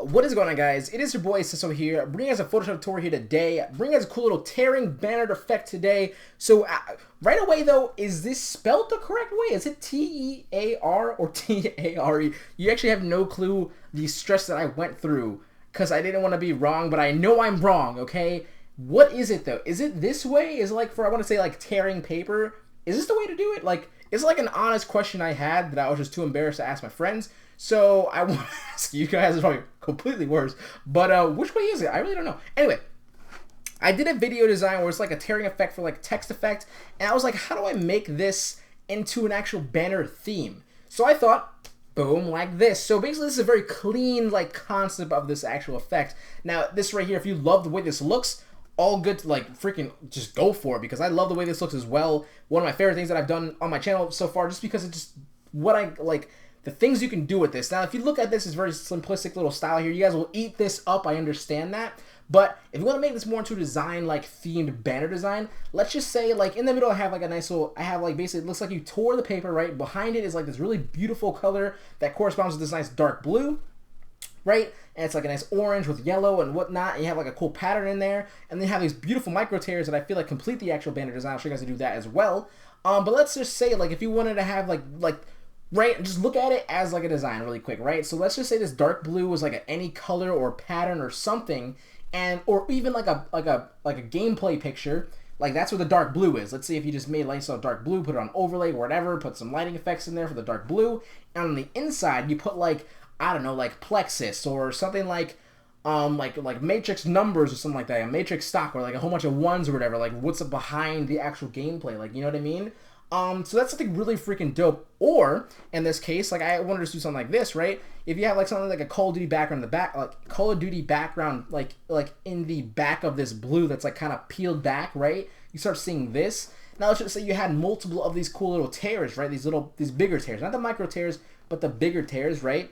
What is going on, guys? It is your boy Seso here, bringing us a Photoshop tutorial here today, bringing us a cool little tearing banner effect today. So right away though, is this spelled the correct way? Is it T-E-A-R or T-A-R-E? You actually have no clue the stress that I went through because I didn't want to be wrong, but I know I'm wrong, okay? What is it though? Is it this way? Is it like for, I want to say like tearing paper? Is this the way to do it? Like, it's like an honest question I had that I was just too embarrassed to ask my friends. So I want to ask you guys, it's probably completely worse, but which way is it? I really don't know. Anyway, I did a video design where it's like a tearing effect for like text effect, and I was like, how do I make this into an actual banner theme? So I thought, boom, like this. So basically this is a very clean like concept of this actual effect. Now this right here, if you love the way this looks, all good to like freaking just go for it, because I love the way this looks as well. One of my favorite things that I've done on my channel so far, just because it's just what I like, the things you can do with this. Now, if you look at this, it's very simplistic little style here. You guys will eat this up, I understand that. But if you want to make this more into a design, like themed banner design, let's just say like in the middle I have like a nice little, I have like basically, it looks like you tore the paper, right? Behind it is like this really beautiful color that corresponds with this nice dark blue, right? And it's like a nice orange with yellow and whatnot, and you have like a cool pattern in there, and then you have these beautiful micro tears that I feel like complete the actual banner design. I'll show you guys how to do that as well. But let's just say like if you wanted to have like right, just look at it as like a design really quick, right? So let's just say this dark blue was like any color or pattern or something, and or even like a gameplay picture. Like that's where the dark blue is. Let's say if you just made like some dark blue, put it on overlay or whatever, put some lighting effects in there for the dark blue, and on the inside you put like, I don't know, like plexus or something like matrix numbers or something like that, a matrix stock, or like a whole bunch of ones or whatever, like what's up behind the actual gameplay, like, you know what I mean? So that's something really freaking dope. Or in this case, like I wanted to do something like this, right? If you have like something like a Call of Duty background in the back, like Call of Duty background, like in the back of this blue that's like kind of peeled back, right? You start seeing this. Now let's just say you had multiple of these cool little tears, right? These bigger tears, not the micro tears, but the bigger tears, right?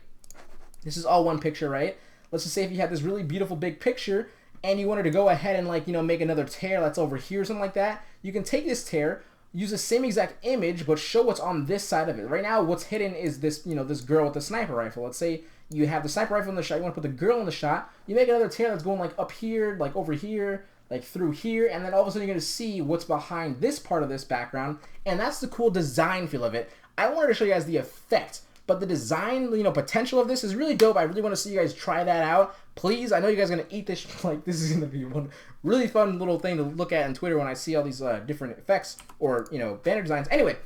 This is all one picture, right? Let's just say if you had this really beautiful big picture and you wanted to go ahead and like, you know, make another tear that's over here or something like that, you can take this tear, use the same exact image, but show what's on this side of it. Right now, what's hidden is this, you know, this girl with the sniper rifle. Let's say you have the sniper rifle in the shot, you want to put the girl in the shot, you make another tear that's going like up here, like over here, like through here, and then all of a sudden you're going to see what's behind this part of this background, and that's the cool design feel of it. I wanted to show you guys the effect, but the design, you know, potential of this is really dope. I really want to see you guys try that out. Please, I know you guys are going to eat this. Like, this is going to be one really fun little thing to look at on Twitter when I see all these different effects or, you know, banner designs. Anyway,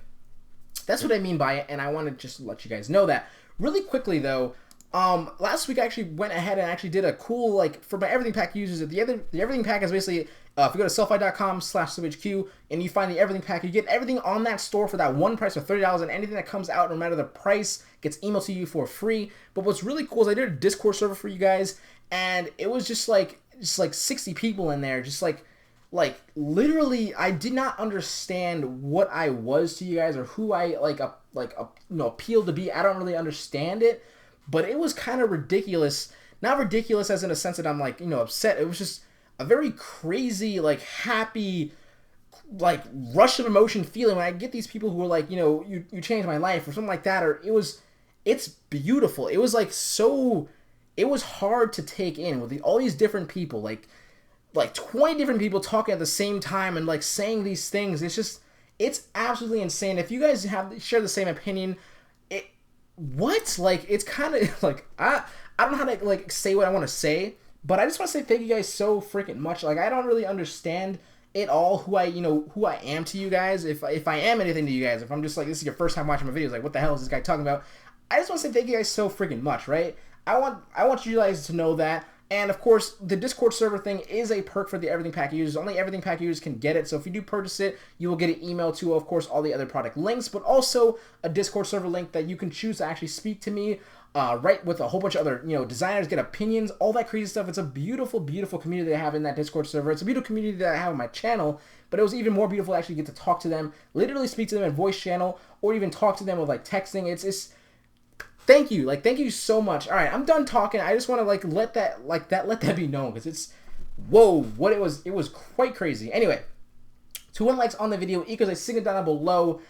that's what I mean by it, and I want to just let you guys know that. Really quickly, though, last week I actually went ahead and actually did a cool, like, for my Everything Pack users, the Everything Pack is basically, if you go to sellfy.com/SoHQ and you find the Everything Pack, you get everything on that store for that one price of $30, and anything that comes out, no matter the price, gets emailed to you for free. But what's really cool is I did a Discord server for you guys, and it was just like 60 people in there, just like literally I did not understand what I was to you guys or who I you know, appealed to be. I don't really understand it, but it was kind of ridiculous. Not ridiculous as in a sense that I'm like, you know, upset. It was just a very crazy, like happy, like rush of emotion feeling when I get these people who are like, you know, you changed my life or something like that, or it's beautiful. It was like so, it was hard to take in with all these different people, like 20 different people talking at the same time and like saying these things. It's absolutely insane. If you guys share the same opinion, it's kind of like, I don't know how to like say what I want to say, but I just want to say thank you guys so freaking much. Like, I don't really understand it all, who I am to you guys, if I am anything to you guys, if I'm just like, this is your first time watching my videos, like, what the hell is this guy talking about? I just want to say thank you guys so freaking much, right? I want you guys to know that. And of course, the Discord server thing is a perk for the Everything Pack users. Only Everything Pack users can get it. So if you do purchase it, you will get an email to, of course, all the other product links, but also a Discord server link that you can choose to actually speak to me, right, with a whole bunch of other, you know, designers, get opinions, all that crazy stuff. It's a beautiful, beautiful community that I have in that Discord server. It's a beautiful community that I have on my channel, but it was even more beautiful to actually get to talk to them, literally speak to them in voice channel, or even talk to them with like texting. It's thank you, thank you so much. All right, I'm done talking. I just want to like let that be known, because it's, whoa, what it was quite crazy. Anyway, 200 likes on the video equals a single down below.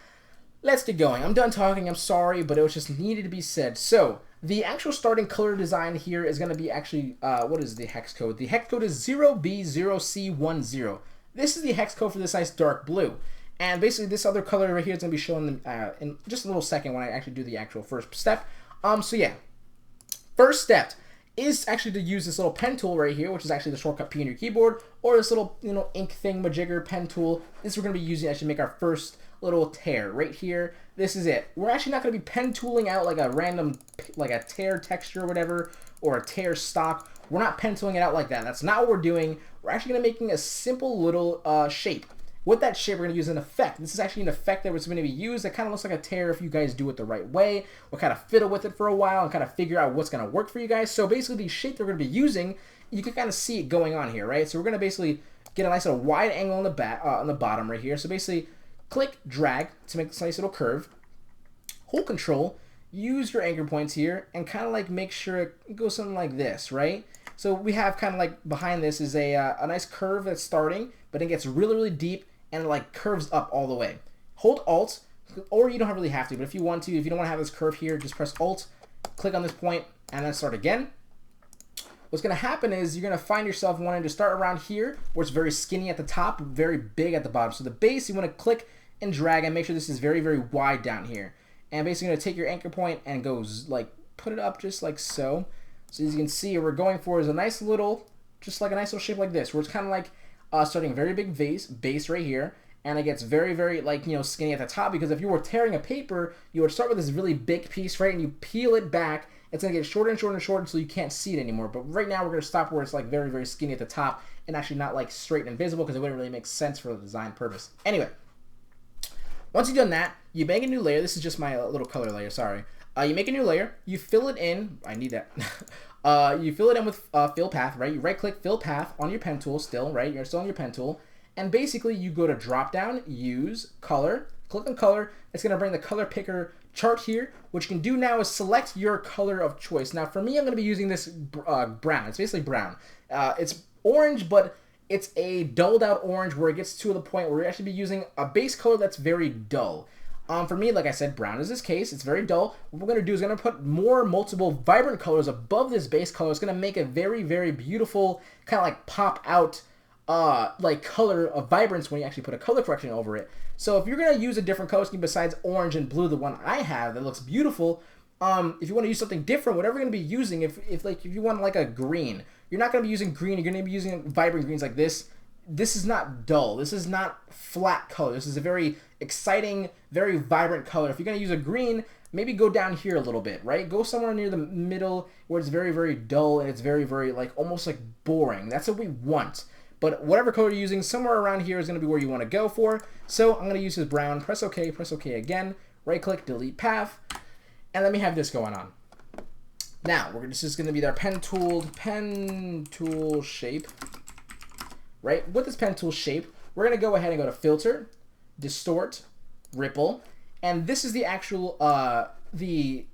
Let's get going. I'm done talking. I'm sorry, but it was just needed to be said. So The actual starting color design here is going to be actually, what is the hex code? The hex code is 0B0C10. This is the hex code for this nice dark blue. And basically this other color right here is going to be shown in just a little second when I actually do the actual first step. So yeah, first step is actually to use this little pen tool right here, which is actually the shortcut P on your keyboard, or this little, ink thing majigger pen tool. This we're going to be using to actually make our first little tear right here. This is it. We're actually not going to be pen tooling out like a random, like a tear texture or whatever, or a tear stock. We're not pen tooling it out like that. That's not what we're doing. We're actually going to be making a simple little shape. With that shape, we're going to use an effect. This is actually an effect that was going to be used that kind of looks like a tear if you guys do it the right way. We'll kind of fiddle with it for a while and kind of figure out what's going to work for you guys. So basically, the shape that we're going to be using, you can kind of see it going on here, right? So we're going to basically get a nice little wide angle on the bottom right here. So basically, click, drag to make this nice little curve. Hold Control, use your anchor points here, and kind of like make sure it goes something like this, right? So we have kind of like behind this is a nice curve that's starting, but it gets really, really deep and it like curves up all the way. Hold Alt, or you don't really have to, but if you want to, if you don't want to have this curve here, just press Alt, click on this point, and then start again. What's going to happen is you're going to find yourself wanting to start around here, where it's very skinny at the top, very big at the bottom. So the base, you want to click and drag and make sure this is very, very wide down here. And basically going to take your anchor point and go like put it up just like so. So as you can see, what we're going for is a nice little, just like a nice little shape like this, where it's kind of like starting a very big base right here, and it gets very, very like, skinny at the top, because if you were tearing a paper, you would start with this really big piece, right, and you peel it back, it's going to get shorter and shorter and shorter until you can't see it anymore. But right now we're going to stop where it's like very, very skinny at the top and actually not like straight and visible, because it wouldn't really make sense for the design purpose. Anyway, once you've done that, you make a new layer. This is just my little color layer, sorry. You make a new layer, you fill it in, I need that. You fill it in with fill path, right? You right click fill path on your pen tool still, right? You're still on your pen tool. And basically you go to drop down, use color, click on color. It's going to bring the color picker chart here. What you can do now is select your color of choice. Now for me, I'm going to be using this brown. It's basically brown. It's orange, but it's a dulled out orange where it gets to the point where you're actually be using a base color that's very dull. For me, like I said, brown is this case. It's very dull. What we're going to do is going to put more multiple vibrant colors above this base color. It's going to make a very, very beautiful kind of like pop out like color of vibrance when you actually put a color correction over it. So if you're going to use a different color scheme besides orange and blue, the one I have that looks beautiful, if you want to use something different, whatever you're going to be using, if you want like a green, you're not going to be using green. You're going to be using vibrant greens like this. This is not dull. This is not flat color. This is a very exciting, very vibrant color. If you're going to use a green, maybe go down here a little bit, right? Go somewhere near the middle where it's very, very dull and it's very, very like almost like boring. That's what we want. But whatever color you're using, somewhere around here is going to be where you want to go for. So I'm going to use this brown. Press OK again. Right click, delete path. And let me have this going on. Now, this is going to be our pen tool shape. Right? With this pen tool shape, we're going to go ahead and go to Filter, Distort, Ripple, and this is the actual, the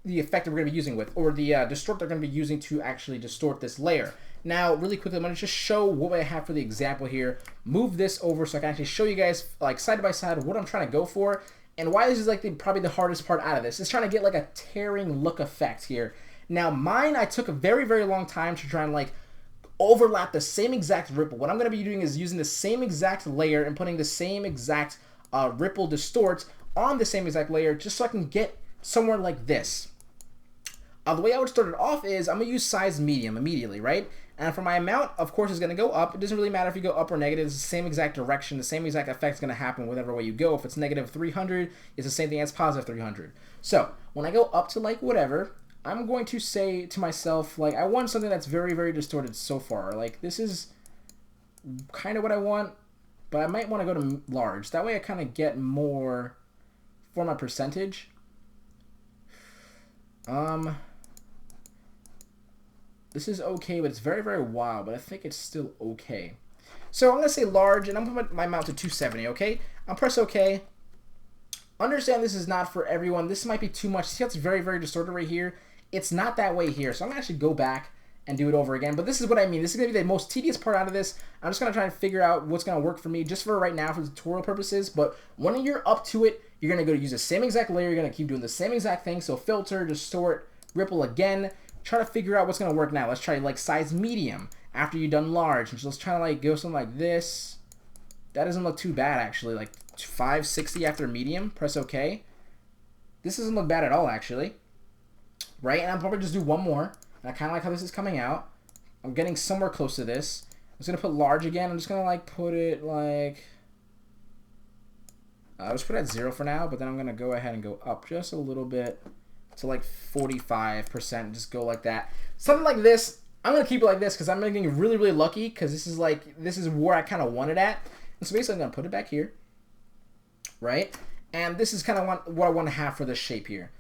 effect that we're going to be using with, or the distort they're going to be using to actually distort this layer. Now, really quickly, I'm going to just show what I have for the example here. Move this over so I can actually show you guys, like side by side, what I'm trying to go for, and why this is like probably the hardest part out of this. It's trying to get like a tearing look effect here. Now, mine, I took a very, very long time to try and like overlap the same exact ripple. What I'm going to be doing is using the same exact layer and putting the same exact ripple distort on the same exact layer just so I can get somewhere like this. The way I would start it off is I'm going to use size medium immediately, right? And for my amount, of course, is going to go up. It doesn't really matter if you go up or negative. It's the same exact direction. The same exact effect is going to happen whatever way you go. If it's negative 300, it's the same thing as positive 300. So when I go up to like whatever, I'm going to say to myself, like, I want something that's very, very distorted so far. Like, this is kind of what I want, but I might want to go to large. That way I kind of get more for my percentage. This is okay, but it's very, very wild, but I think it's still okay. So I'm going to say large, and I'm going to put my amount to 270, okay? I'll press OK. Understand this is not for everyone. This might be too much. See how it's very, very distorted right here? It's not that way here. So I'm going to actually go back and do it over again. But this is what I mean. This is going to be the most tedious part out of this. I'm just going to try and figure out what's going to work for me just for right now for tutorial purposes. But when you're up to it, you're going to go use the same exact layer. You're going to keep doing the same exact thing. So filter, distort, ripple again. Try to figure out what's going to work now. Let's try like size medium after you've done large. And so let's try to like go something like this. That doesn't look too bad actually. Like 560 after medium. Press OK. This doesn't look bad at all actually. Right? And I'll probably just do one more. And I kind of like how this is coming out. I'm getting somewhere close to this. I'm just going to put large again. I'm just going to like put it like... I'll just put it at 0 for now, but then I'm going to go ahead and go up just a little bit to like 45%. Just go like that. Something like this. I'm going to keep it like this because I'm getting really, really lucky because this is where I kind of want it at. And so basically I'm going to put it back here. Right? And this is kind of what I want to have for this shape here.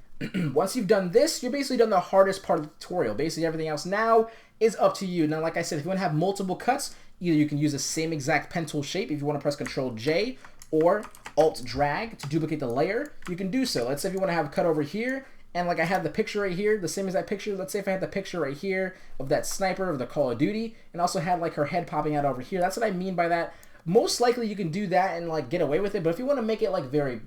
Once you've done this, you're basically done the hardest part of the tutorial. Basically everything else now is up to you. Now, like I said, if you want to have multiple cuts, either you can use the same exact pen tool shape if you want to press Control J or Alt drag to duplicate the layer, you can do so. Let's say if you want to have a cut over here, and like I have the picture right here, the same exact picture. Let's say if I had the picture right here of that sniper of the Call of Duty, and also had like her head popping out over here. That's what I mean by that. Most likely you can do that and like get away with it, but if you want to make it like very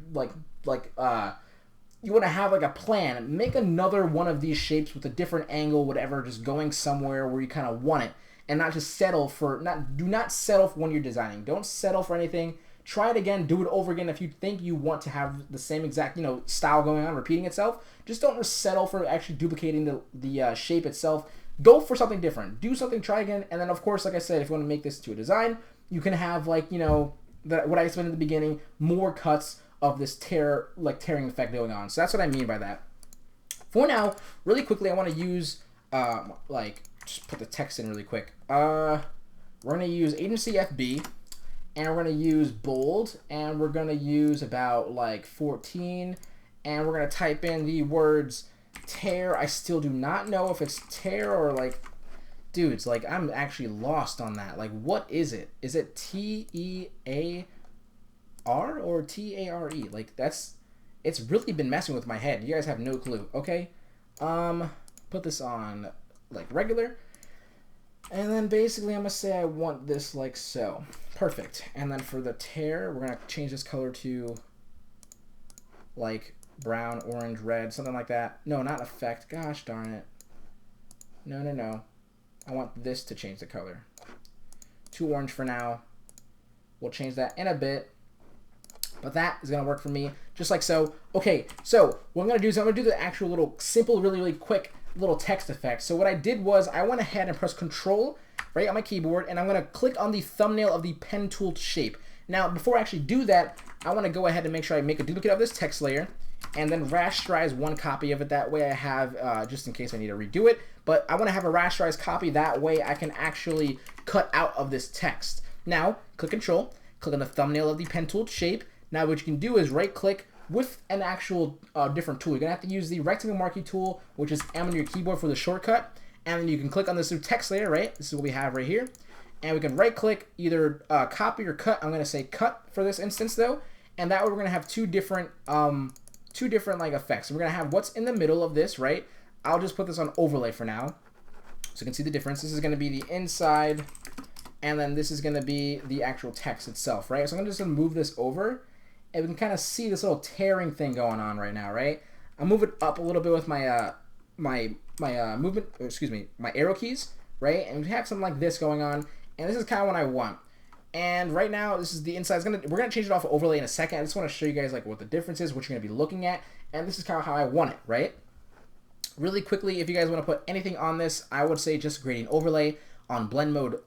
you want to have like a plan, make another one of these shapes with a different angle, whatever, just going somewhere where you kind of want it, and not just settle for, do not settle for when you're designing. Don't settle for anything. Try it again, do it over again if you think you want to have the same exact, style going on, repeating itself. Just don't settle for actually duplicating the shape itself. Go for something different. Do something, try again, and then of course, like I said, if you want to make this to a design, you can have like, what I explained at the beginning, more cuts of this tearing effect going on. So that's what I mean by that. For now, really quickly, I want to use, just put the text in really quick. We're going to use Agency FB, and we're going to use bold, and we're going to use about like 14, and we're going to type in the words tear. I still do not know if it's tear or like, dudes, like I'm actually lost on that. Like, what is it? Is it T-E-A-R or T-A-R-E? Like, it's really been messing with my head. You guys have no clue. Okay, put this on like regular, and then basically I'm gonna say I want this like so. Perfect. And then for the tear, we're gonna change this color to like brown, orange, red, something like that. No, not effect. Gosh darn it. No. I want this to change the color to orange for now. We'll change that in a bit. But that is going to work for me, just like so. Okay, so what I'm going to do is I'm going to do the actual little simple, really, really quick little text effect. So what I did was I went ahead and pressed Control right on my keyboard, and I'm going to click on the thumbnail of the pen tool shape. Now, before I actually do that, I want to go ahead and make sure I make a duplicate of this text layer, and then rasterize one copy of it. That way I have, just in case I need to redo it, but I want to have a rasterized copy. That way I can actually cut out of this text. Now, click Control, click on the thumbnail of the pen tool shape. Now what you can do is right click with an actual different tool. You're going to have to use the rectangle marquee tool, which is M on your keyboard for the shortcut. And then you can click on this new text layer, right? This is what we have right here. And we can right click, either copy or cut. I'm going to say cut for this instance though. And that way we're going to have two different like effects. So we're going to have what's in the middle of this, right? I'll just put this on overlay for now, so you can see the difference. This is going to be the inside, and then this is going to be the actual text itself, right? So I'm just going to move this over, and we can kind of see this little tearing thing going on right now, right? I'll move it up a little bit with my my arrow keys, right? And we have something like this going on, and this is kind of what I want. And right now, this is the inside. We're gonna change it off of overlay in a second. I just want to show you guys like what the difference is, what you're gonna be looking at, and this is kind of how I want it, right? Really quickly, if you guys want to put anything on this, I would say just gradient overlay on blend mode.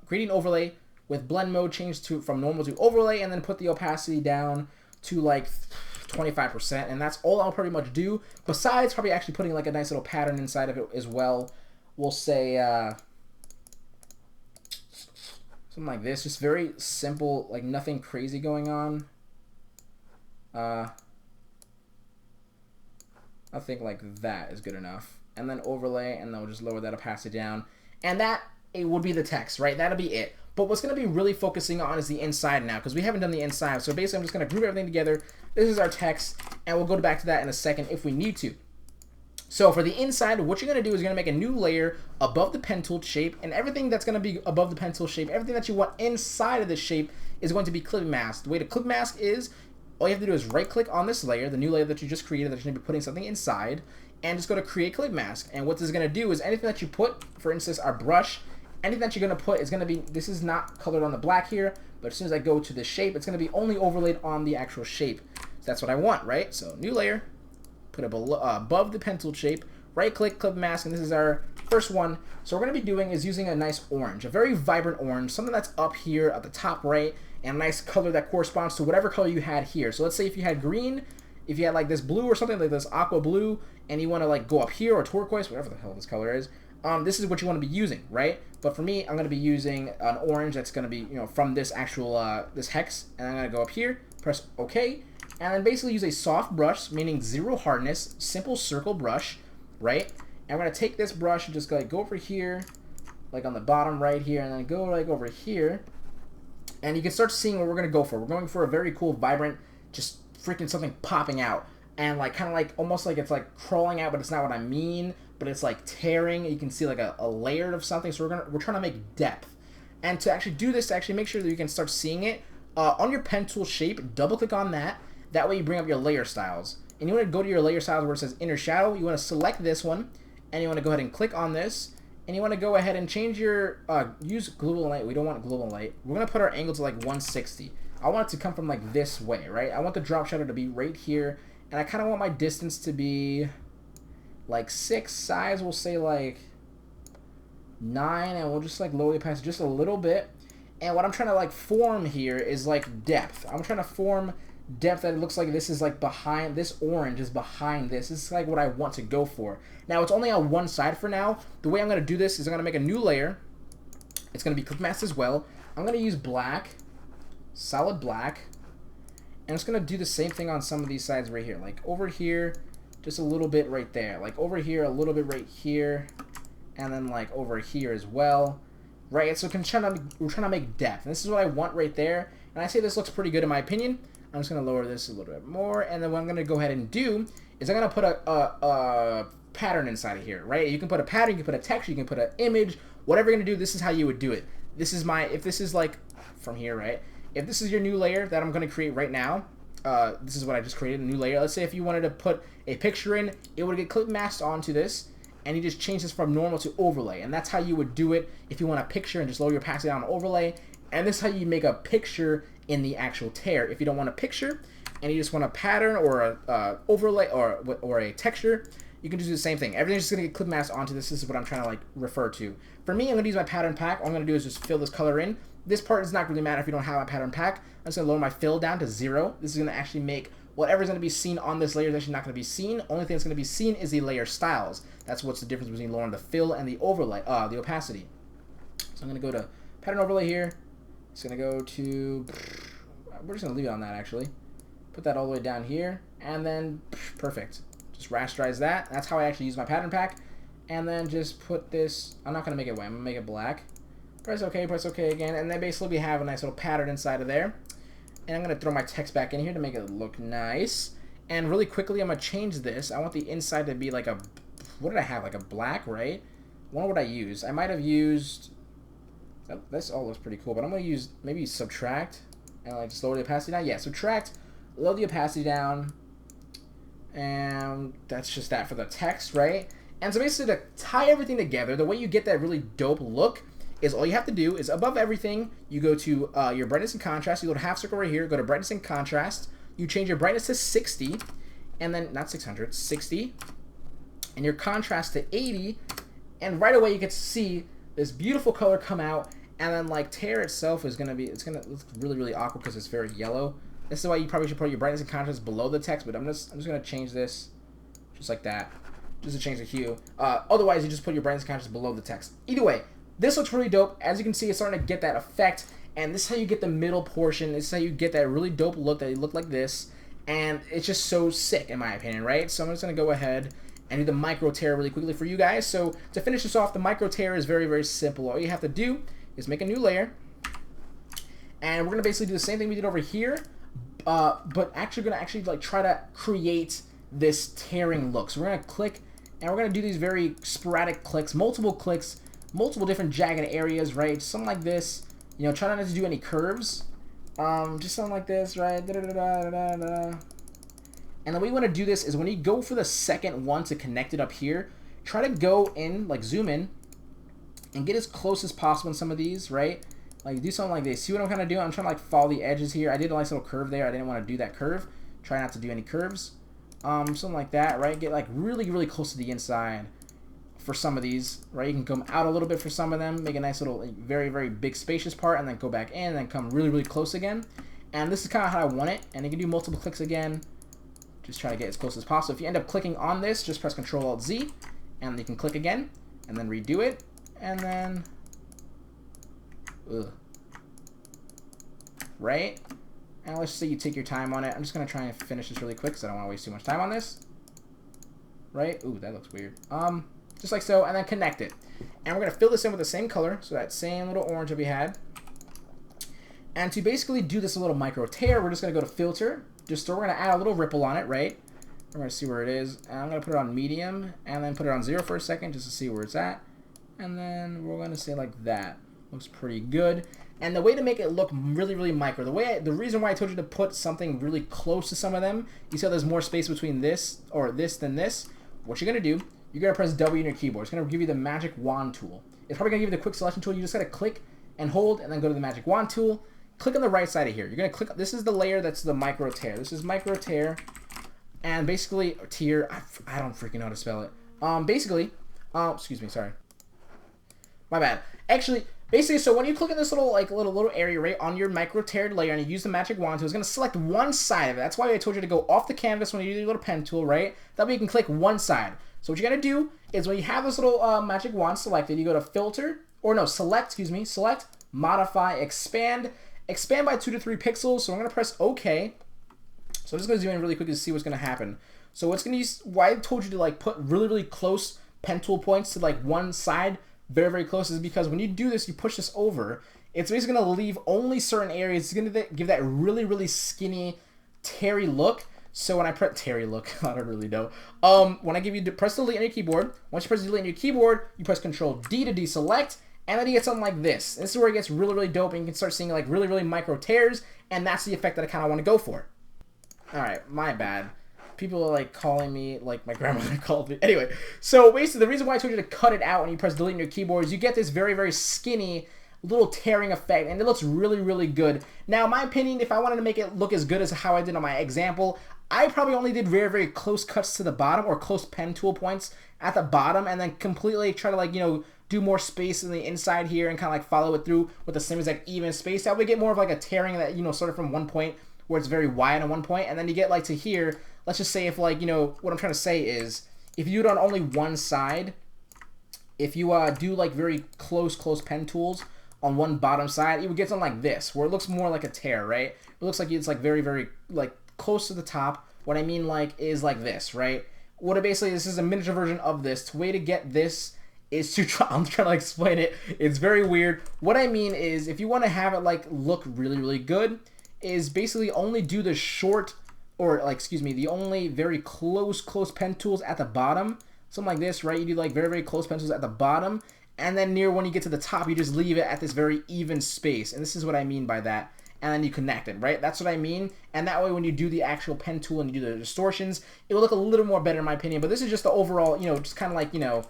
Gradient overlay with blend mode changed from normal to overlay, and then put the opacity down to like 25%, and that's all I'll pretty much do. Besides probably actually putting like a nice little pattern inside of it as well. We'll say something like this, just very simple, like nothing crazy going on. I think like that is good enough. And then overlay, and then we'll just lower that opacity down. And that, it would be the text, right? That'll be it. But what's going to be really focusing on is the inside now, because we haven't done the inside. So basically, I'm just going to group everything together. This is our text, and we'll go back to that in a second if we need to. So for the inside, what you're going to do is you're going to make a new layer above the pen tool shape, and everything that's going to be above the pen tool shape, everything that you want inside of the shape is going to be clip masked. The way to clip mask is all you have to do is right click on this layer, the new layer that you just created that you're going to be putting something inside, and just go to create clip mask. And what this is going to do is anything that you put, for instance, our brush, anything that you're going to put is going to be, this is not colored on the black here, but as soon as I go to the shape, it's going to be only overlaid on the actual shape. So that's what I want, right? So new layer, put it below, above the pencil shape, right click, clip mask, and this is our first one. So what we're going to be doing is using a nice orange, a very vibrant orange, something that's up here at the top right, and a nice color that corresponds to whatever color you had here. So let's say if you had green, if you had like this blue or something like this aqua blue, and you want to like go up here, or turquoise, whatever the hell this color is, this is what you want to be using, right? But for me, I'm going to be using an orange that's going to be, you know, from this actual, this hex, and I'm going to go up here, press OK, and then basically use a soft brush, meaning zero hardness, simple circle brush, right? And we're going to take this brush and just like go over here, like on the bottom right here, and then go like over here, and you can start seeing what we're going to go for. We're going for a very cool, vibrant, just freaking something popping out, and like kind of like almost like it's like crawling out, but it's not what I mean, but it's like tearing. You can see like a layer of something. So we're trying to make depth, and to actually do this, to actually make sure that you can start seeing it on your pen tool shape, double click on that. That way you bring up your layer styles, and you want to go to your layer styles where it says inner shadow. You want to select this one, and you want to go ahead and click on this, and you want to go ahead and change your use global light. We don't want global light. We're gonna put our angle to like 160. I want it to come from like this way, right? I want the drop shadow to be right here, and I kind of want my distance to be like 6, size we'll say like 9, and we'll just like lower the opacity just a little bit. And what I'm trying to like form here is like depth. I'm trying to form depth that it looks like this is like behind, this orange is behind this. This is like what I want to go for. Now it's only on one side for now. The way I'm going to do this is I'm going to make a new layer. It's going to be clip mask as well. I'm going to use black, solid black, and it's going to do the same thing on some of these sides right here. Like over here, just a little bit right there. Like over here, a little bit right here, and then like over here as well. Right, so we're trying to make depth. And this is what I want right there. And I say this looks pretty good in my opinion. I'm just going to lower this a little bit more. And then what I'm going to go ahead and do is I'm going to put a pattern inside of here, right? You can put a pattern, you can put a texture, you can put an image, whatever you're going to do, this is how you would do it. This is my, if this is like from here, right? If this is your new layer that I'm going to create right now, this is what I just created, a new layer. Let's say if you wanted to put a picture in, it would get clip masked onto this, and you just change this from normal to overlay. And that's how you would do it if you want a picture and just lower your opacity down on overlay. And this is how you make a picture in the actual tear. If you don't want a picture and you just want a pattern or a overlay or a texture, you can just do the same thing. Everything's just gonna get clip masked onto this. This is what I'm trying to like refer to. For me, I'm gonna use my pattern pack. All I'm gonna do is just fill this color in. This part does not really matter if you don't have a pattern pack. I'm just gonna lower my fill down to 0. This is gonna actually make whatever's gonna be seen on this layer is actually not gonna be seen. Only thing that's gonna be seen is the layer styles. That's what's the difference between lowering the fill and the overlay, the opacity. So I'm gonna go to pattern overlay here. It's gonna go to, we're just gonna leave it on that actually. Put that all the way down here, and then perfect. Just rasterize that. That's how I actually use my pattern pack. And then just put this, I'm not gonna make it white, I'm gonna make it black. Press OK again, and then basically we have a nice little pattern inside of there. And I'm gonna throw my text back in here to make it look nice. And really quickly, I'm gonna change this. I want the inside to be like a, what did I have? Like a black, right? I wonder what I used. I might have used, this all looks pretty cool, but I'm gonna use maybe subtract and like just lower the opacity down. Yeah, subtract, lower the opacity down, and that's just that for the text, right? And so basically to tie everything together, the way you get that really dope look is all you have to do is above everything, you go to your brightness and contrast, you go to half circle right here, go to brightness and contrast, you change your brightness to 60, and then, not 600, 60, and your contrast to 80, and right away you get to see this beautiful color come out, and then like tear itself is gonna be, it's gonna look really, really awkward because it's very yellow. This is why you probably should put your brightness and contrast below the text, but I'm just gonna change this just like that, just to change the hue. Otherwise, you just put your brightness and contrast below the text. Either way, this looks really dope. As you can see, it's starting to get that effect, and this is how you get the middle portion. This is how you get that really dope look that you look like this, and it's just so sick in my opinion, right? So I'm just gonna go ahead and do the micro tear really quickly for you guys. So to finish this off, the micro tear is very, very simple. All you have to do is make a new layer, and we're gonna basically do the same thing we did over here, but actually gonna like try to create this tearing look. So we're gonna click, and we're gonna do these very sporadic clicks, multiple different jagged areas, right? Something like this. You know, try not to do any curves. Just something like this, right? And the way you want to do this is when you go for the second one to connect it up here, try to go in, like zoom in, and get as close as possible in some of these, right? Like do something like this. See what I'm kind of doing? I'm trying to like follow the edges here. I did a nice little curve there. I didn't want to do that curve. Try not to do any curves. Something like that, right? Get like really, really close to the inside for some of these, right? You can come out a little bit for some of them, make a nice little, like, very, very big spacious part, and then go back in, and then come really, really close again. And this is kind of how I want it. And you can do multiple clicks again. Just try to get as close as possible. If you end up clicking on this, just press Control-Alt-Z, and you can click again, and then redo it, and then, right? And let's say you take your time on it. I'm just going to try and finish this really quick because I don't want to waste too much time on this. Right? Ooh, that looks weird. Just like so, and then connect it. And we're going to fill this in with the same color, so that same little orange that we had. And to basically do this little micro tear, we're just going to go to Filter, Distort. We're going to add a little ripple on it, right? We're going to see where it is. And I'm going to put it on medium, and then put it on 0 for a second just to see where it's at. And then we're going to say like that. Looks pretty good. And the way to make it look really, really micro, the reason why I told you to put something really close to some of them, you see how there's more space between this or this than this. What you're gonna do, you're gonna press W in your keyboard. It's gonna give you the magic wand tool. It's probably gonna give you the quick selection tool. You just gotta click and hold, and then go to the magic wand tool. Click on the right side of here. You're gonna click. This is the layer that's the micro tear. This is micro tear, and basically tear. I don't freaking know how to spell it. Basically, excuse me, sorry, my bad. Actually. Basically, so when you click on this little little area right on your micro teared layer and you use the magic wand tool, it's going to select one side of it. That's why I told you to go off the canvas when you use your little pen tool, right? That way you can click one side. So what you're going to do is when you have this little magic wand selected, you go to Filter, or no, Select, Select, Modify, Expand by 2 to 3 pixels. So I'm going to press OK. So I'm just going to zoom in really quick to see what's going to happen. So what's going to use, why I told you to like put really, really close pen tool points to like one side, very, very close, is because when you do this, you push this over, it's basically going to leave only certain areas. It's going to give that really, really skinny, teary look. So when I press teary look, I don't really know. When I give you press delete on your keyboard, once you press delete on your keyboard, you press Control D to deselect, and then you get something like this. This is where it gets really, really dope, and you can start seeing like really, really micro tears, and that's the effect that I kind of want to go for. All right, my bad. People are like calling me like my grandmother called me. Anyway, so basically the reason why I told you to cut it out when you press delete on your keyboard is you get this very, very skinny little tearing effect, and it looks really, really good. Now, in my opinion, if I wanted to make it look as good as how I did on my example, I probably only did very, very close cuts to the bottom, or close pen tool points at the bottom, and then completely try to like, you know, do more space in the inside here and kind of like follow it through with the same exact even space. That would get more of like a tearing that, you know, sort of from one point where it's very wide on one point, and then you get like to here. Let's just say if like, you know, what I'm trying to say is if you do it on only one side, if you do like very close pen tools on one bottom side, it would get something like this, where it looks more like a tear, right? It looks like it's like very, very like close to the top. What I mean like is like this, right? What it basically, this is a miniature version of this. The way to get this is to try, I'm trying to explain it. It's very weird. What I mean is if you want to have it like look really, really good, is basically only do the short, or like, excuse me, the only very close pen tools at the bottom. Something like this, right? You do like very, very close pen tools at the bottom, and then near when you get to the top, you just leave it at this very even space. And this is what I mean by that. And then you connect it, right? That's what I mean. And that way when you do the actual pen tool and you do the distortions, it will look a little more better in my opinion. But this is just the overall, you know, just kind of like, you know,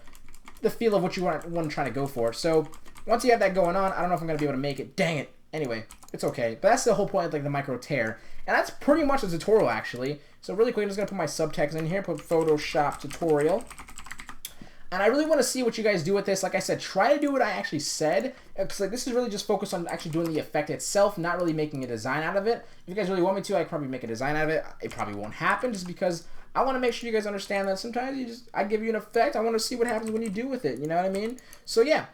the feel of what you want to try to go for. So once you have that going on, I don't know if I'm going to be able to make it. Dang it. Anyway, it's okay. But that's the whole point of like the micro tear. And that's pretty much the tutorial actually. So really quick, I'm just going to put my subtext in here, put Photoshop tutorial. And I really want to see what you guys do with this. Like I said, try to do what I actually said, because like this is really just focused on actually doing the effect itself, not really making a design out of it. If you guys really want me to, I could probably make a design out of it. It probably won't happen just because I want to make sure you guys understand that sometimes I give you an effect. I want to see what happens when you do with it. You know what I mean? So yeah,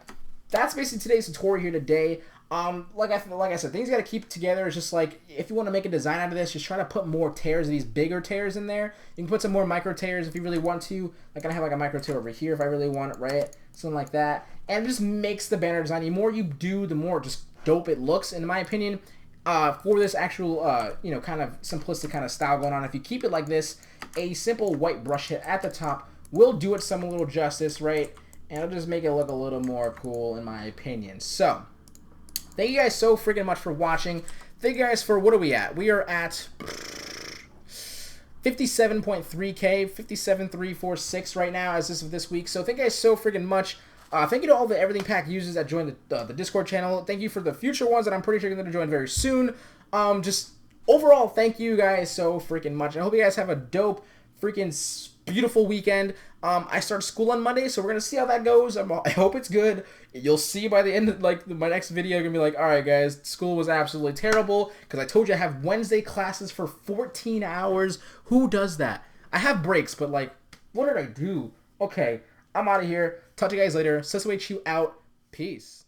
that's basically today's tutorial here today. Like I said, things got to keep together. It's just like, if you want to make a design out of this, just try to put more tears, these bigger tears in there. You can put some more micro tears if you really want to. Like I have like a micro tear over here if I really want it, right? Something like that. And it just makes the banner design. The more you do, the more just dope it looks, in my opinion. For this actual, you know, kind of simplistic kind of style going on, if you keep it like this, a simple white brush hit at the top will do it some little justice, right? And it'll just make it look a little more cool, in my opinion. So thank you guys so freaking much for watching. thank you guys for, what are we at? We are at 57.3K, 57,346 right now as this week. So thank you guys so freaking much. Thank you to all the Everything Pack users that joined the Discord channel. Thank you for the future ones that I'm pretty sure are going to join very soon. Just overall, thank you guys so freaking much. I hope you guys have a dope, freaking beautiful weekend. I start school on Monday, so we're going to see how that goes. I hope it's good. You'll see by the end of my next video, you're going to be like, all right, guys, school was absolutely terrible because I told you I have Wednesday classes for 14 hours. Who does that? I have breaks, but like, what did I do? Okay, I'm out of here. Talk to you guys later. Seso HU out. Peace.